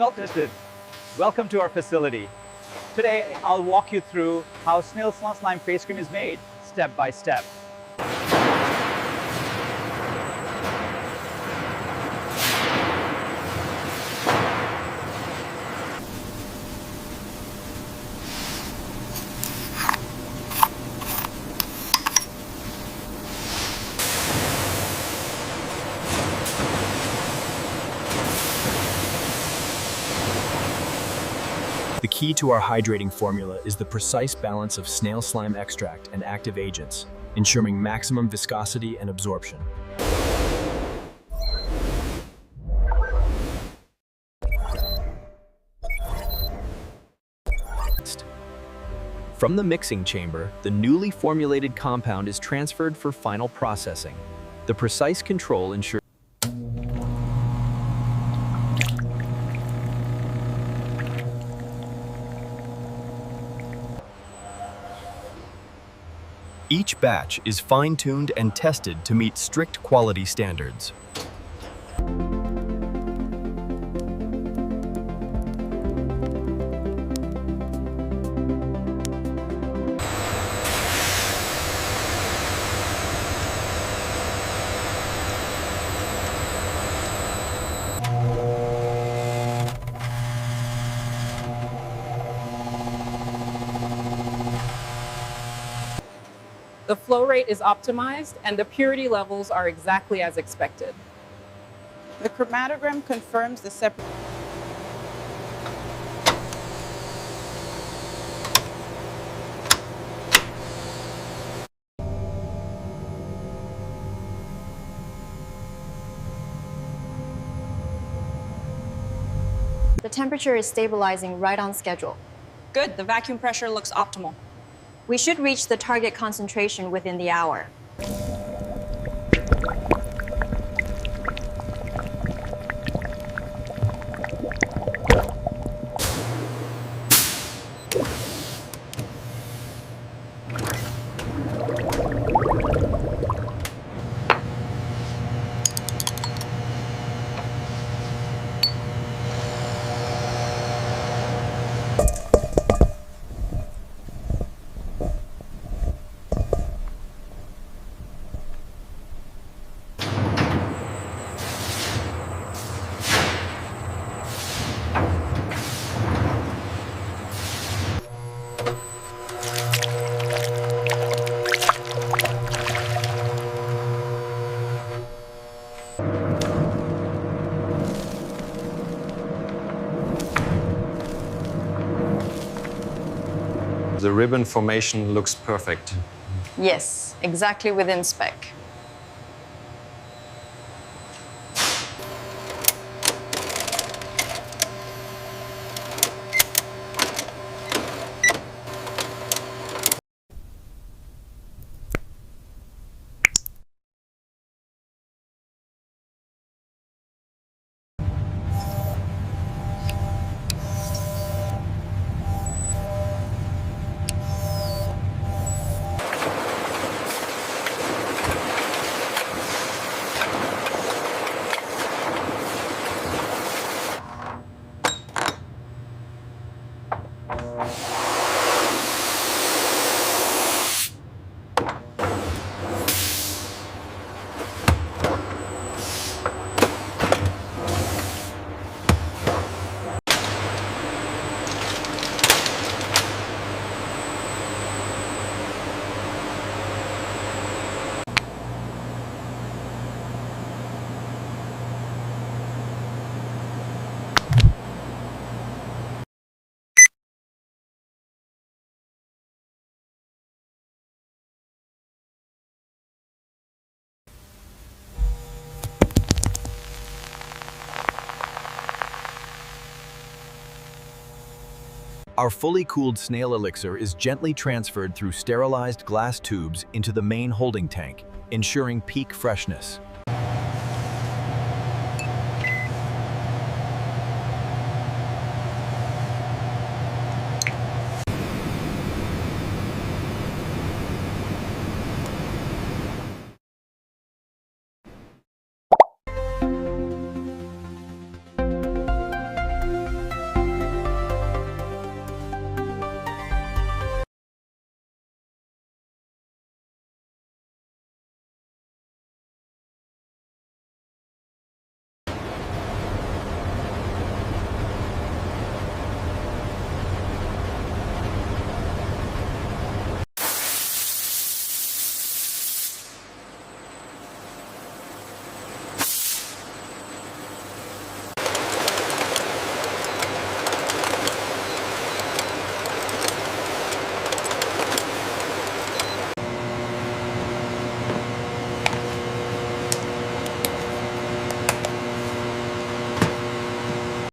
Well, tested. Welcome to our facility. Today, I'll walk you through how Snail Slime face cream is made, step by step. The key to our hydrating formula is the precise balance of snail slime extract and active agents, ensuring maximum viscosity and absorption. From the mixing chamber, the newly formulated compound is transferred for final processing. The precise control ensures each batch is fine-tuned and tested to meet strict quality standards. The flow rate is optimized and the purity levels are exactly as expected. The chromatogram confirms the separate. The temperature is stabilizing right on schedule. Good, the vacuum pressure looks optimal. We should reach the target concentration within the hour. The ribbon formation looks perfect. Yes, exactly within spec. Our fully cooled snail elixir is gently transferred through sterilized glass tubes into the main holding tank, ensuring peak freshness.